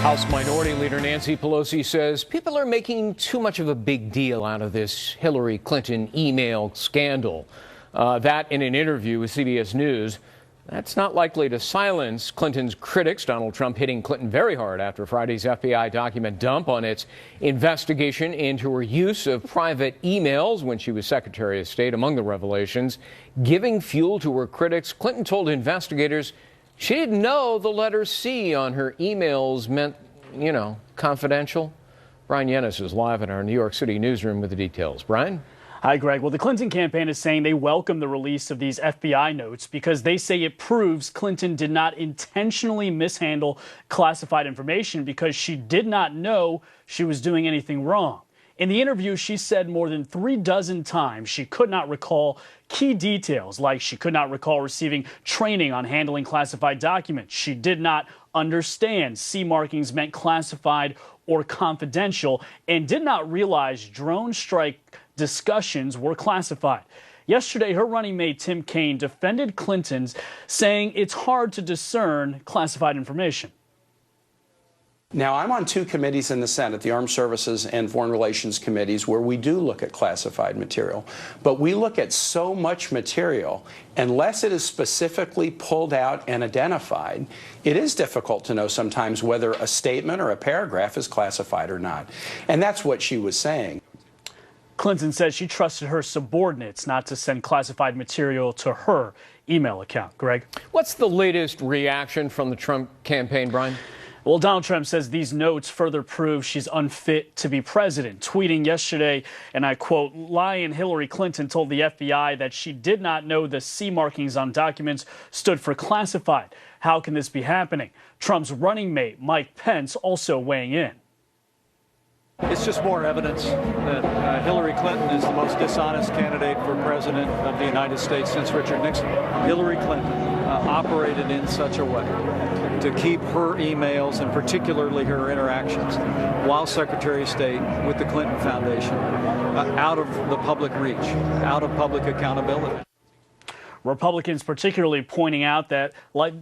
House Minority Leader Nancy Pelosi says people are making too much of a big deal out of this Hillary Clinton email scandal. That in an interview with CBS News. That's not likely to silence Clinton's critics. Donald Trump hitting Clinton very hard after Friday's FBI document dump on its investigation into her use of private emails when she was Secretary of State. Among the revelations, giving fuel to her critics, Clinton told investigators she didn't know the letter C on her emails meant, confidential. Brian Yennis is live in our New York City newsroom with the details. Brian? Hi, Greg. Well, the Clinton campaign is saying they welcome the release of these FBI notes because they say it proves Clinton did not intentionally mishandle classified information because she did not know she was doing anything wrong. In the interview, she said more than 36 times she could not recall key details, like she could not recall receiving training on handling classified documents. She did not understand C markings meant classified or confidential and did not realize drone strike discussions were classified. Yesterday, her running mate Tim Kaine defended Clinton's, saying it's hard to discern classified information. Now, I'm on two committees in the Senate, the Armed Services and Foreign Relations committees, where we do look at classified material. But we look at so much material, unless it is specifically pulled out and identified, it is difficult to know sometimes whether a statement or a paragraph is classified or not. And that's what she was saying. Clinton says she trusted her subordinates not to send classified material to her email account. Greg? What's the latest reaction from the Trump campaign, Brian? Well, Donald Trump says these notes further prove she's unfit to be president, tweeting yesterday, and I quote, "Lying Hillary Clinton told the FBI that she did not know the C markings on documents stood for classified. How can this be happening?" Trump's running mate, Mike Pence, also weighing in. It's just more evidence that Hillary Clinton is the most dishonest candidate for president of the United States since Richard Nixon. Hillary Clinton operated in such a way to keep her emails and particularly her interactions while Secretary of State with the Clinton Foundation out of the public reach, out of public accountability. Republicans particularly pointing out that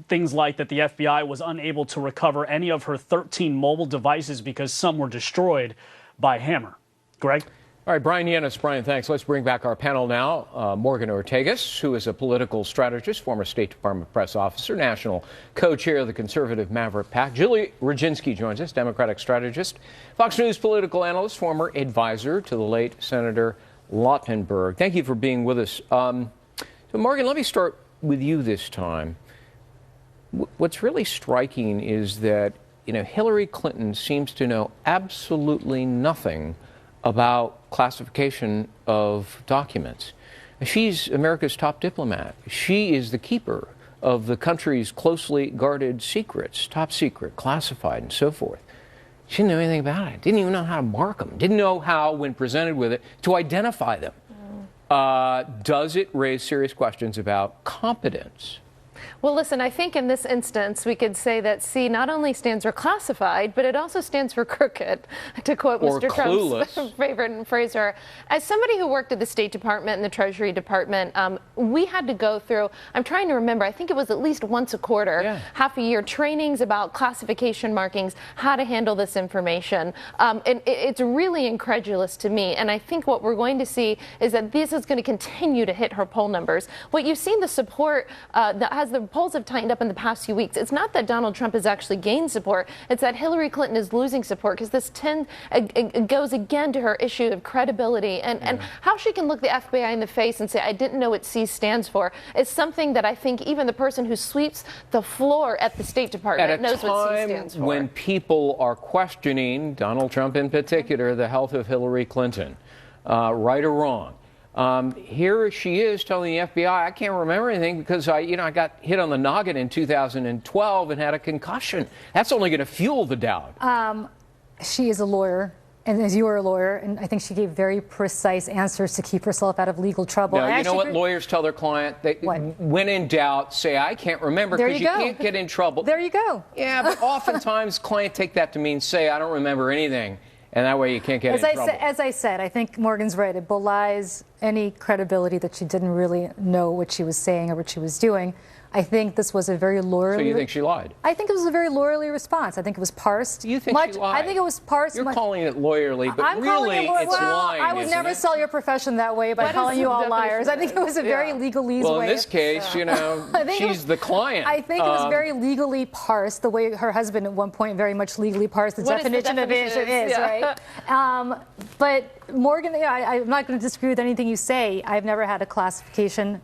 things like that the FBI was unable to recover any of her 13 mobile devices because some were destroyed by Hammer. Greg? All right, Brian Yennis. Brian, thanks. Let's bring back our panel now. Morgan Ortagus, who is a political strategist, former State Department press officer, national co-chair of the conservative Maverick PAC. Julie Rodzinski joins us, Democratic strategist, Fox News political analyst, former advisor to the late Senator Lautenberg. Thank you for being with us. So, Morgan, let me start with you this time. What's really striking is that, Hillary Clinton seems to know absolutely nothing about classification of documents. She's America's top diplomat. She is the keeper of the country's closely guarded secrets, top secret, classified, and so forth. She didn't know anything about it. Didn't even know how to mark them. Didn't know how, when presented with it, to identify them. Does it raise serious questions about competence? Well, listen, I think in this instance, we could say that C not only stands for classified, but it also stands for crooked, to quote Or Mr. clueless. Trump's favorite phraser. As somebody who worked at the State Department and the Treasury Department, we had to go through, I'm trying to remember, I think it was at least once a quarter, half a year, trainings about classification markings, how to handle this information. And it's really incredulous to me. And I think what we're going to see is that this is going to continue to hit her poll numbers. What you've seen the support that has the polls have tightened up in the past few weeks. It's not that Donald Trump has actually gained support. It's that Hillary Clinton is losing support because this goes again to her issue of credibility and how she can look the FBI in the face and say, I didn't know what C stands for, is something that I think even the person who sweeps the floor at the State Department knows what C stands for. When people are questioning, Donald Trump in particular, the health of Hillary Clinton, right or wrong, here she is telling the FBI, I can't remember anything because I got hit on the noggin in 2012 and had a concussion. That's only going to fuel the doubt. She is a lawyer, and as you are a lawyer, and I think she gave very precise answers to keep herself out of legal trouble. Now, you know what lawyers tell their client? When in doubt, say, I can't remember, because you can't get in trouble. There you go. Yeah, but oftentimes clients take that to mean, say, I don't remember anything. And that way you can't get in trouble. As I said, I think Morgan's right. It belies any credibility that she didn't really know what she was saying or what she was doing. I think this was a very lawyerly... So you think she lied? I think it was a very lawyerly response. I think it was parsed. You think she lied? I think it was parsed. You're calling it lawyerly, but I'm really it's lying, I would never sell your profession that way by calling you all liars. I think it was a very legalese way. Well, in this case, you know, she's the client. I think it was very legally parsed, the way her husband at one point very much legally parsed the definition of it is, right? But Morgan, I'm not going to disagree with anything you say. I've never had a classification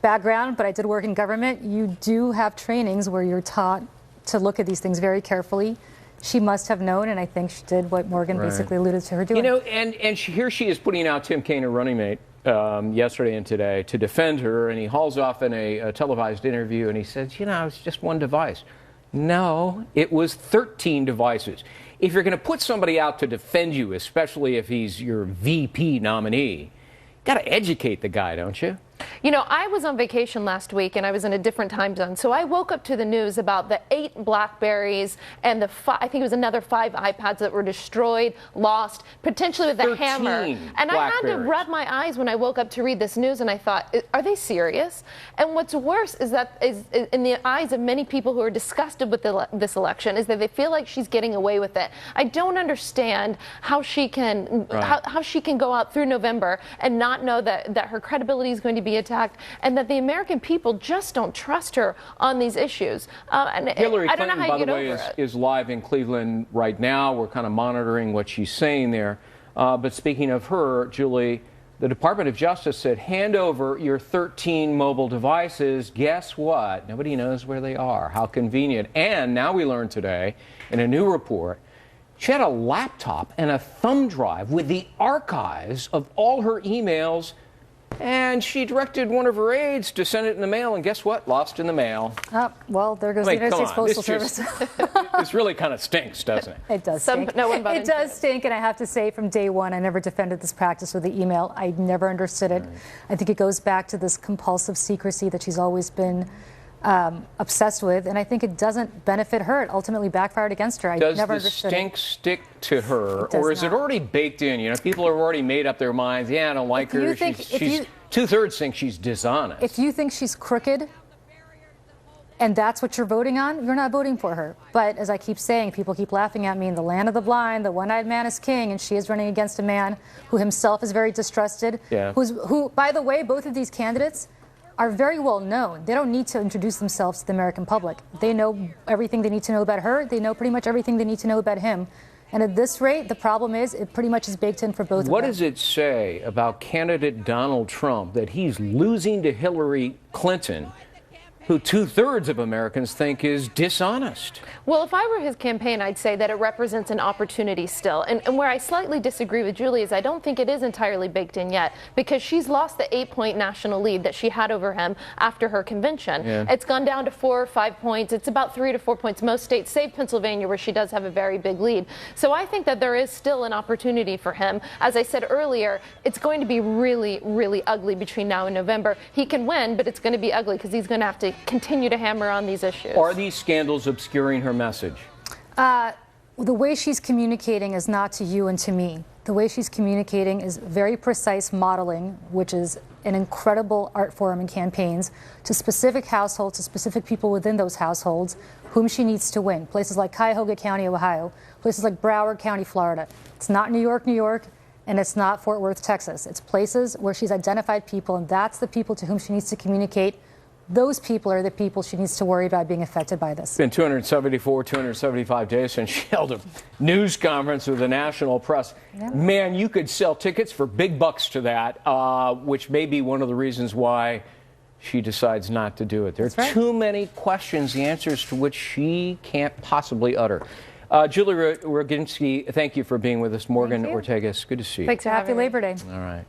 background, but I did work in government. You do have trainings where you're taught to look at these things very carefully. She must have known, and I think she did what Morgan basically alluded to her doing. You know, and here she is putting out Tim Kaine, her running mate, yesterday and today to defend her, and he hauls off in a televised interview, and he says, you know, it's just one device. No, it was 13 devices. If you're going to put somebody out to defend you, especially if he's your VP nominee, you got to educate the guy, don't you? You know, I was on vacation last week and I was in a different time zone. So I woke up to the news about the 8 Blackberries and I think it was another 5 iPads that were destroyed, lost, potentially with a hammer. And I had to rub my eyes when I woke up to read this news, and I thought, are they serious? And what's worse is that in the eyes of many people who are disgusted with this election is that they feel like she's getting away with it. I don't understand how she can how she can go out through November and not know that her credibility is going to be attacked, and that the American people just don't trust her on these issues. And Hillary I don't know Clinton, how you by the way, is live in Cleveland right now. We're kind of monitoring what she's saying there. But speaking of her, Julie, the Department of Justice said, hand over your 13 mobile devices. Guess what? Nobody knows where they are. How convenient. And now we learned today in a new report, she had a laptop and a thumb drive with the archives of all her emails, and she directed one of her aides to send it in the mail, and guess what? Lost in the mail. Well, there goes the United States Postal Service. This really kind of stinks, doesn't it? It does stink. It does stink, and I have to say from day one, I never defended this practice with the email. I never understood it. I think it goes back to this compulsive secrecy that she's always been obsessed with, and I think it doesn't benefit her. It ultimately backfired against her. I never understood it. Does the stink stick to her, or is it already baked in? You know, people have already made up their minds. Yeah, I don't like her. She's two-thirds think she's dishonest. If you think she's crooked, and that's what you're voting on, you're not voting for her. But as I keep saying, people keep laughing at me, in the land of the blind, the one-eyed man is king, and she is running against a man who himself is very distrusted, who, by the way, both of these candidates are very well known. They don't need to introduce themselves to the American public. They know everything they need to know about her. They know pretty much everything they need to know about him. And at this rate, the problem is it pretty much is baked in for both of them. What does it say about candidate Donald Trump that he's losing to Hillary Clinton, who 2/3 of Americans think is dishonest? Well, if I were his campaign, I'd say that it represents an opportunity still. And where I slightly disagree with Julie is I don't think it is entirely baked in yet, because she's lost the 8-point national lead that she had over him after her convention. It's gone down to 4 or 5 points. It's about 3 to 4 points. Most states, save Pennsylvania, where she does have a very big lead. So I think that there is still an opportunity for him. As I said earlier, it's going to be really, really ugly between now and November. He can win, but it's going to be ugly because he's going to have to continue to hammer on these issues. Are these scandals obscuring her message? The way she's communicating is not to you and to me. The way she's communicating is very precise modeling, which is an incredible art form in campaigns, to specific households, to specific people within those households, whom she needs to win. Places like Cuyahoga County, Ohio, places like Broward County, Florida. It's not New York, New York, and it's not Fort Worth, Texas. It's places where she's identified people, and that's the people to whom she needs to communicate. Those people are the people she needs to worry about being affected by this. It's been 275 days since she held a news conference with the national press. Man, you could sell tickets for big bucks to that, which may be one of the reasons why she decides not to do it. There are too many questions, the answers to which she can't possibly utter. Julie Roginski, thank you for being with us. Morgan Ortegas, good to see you. Thanks for having me. Happy Labor Day. All right.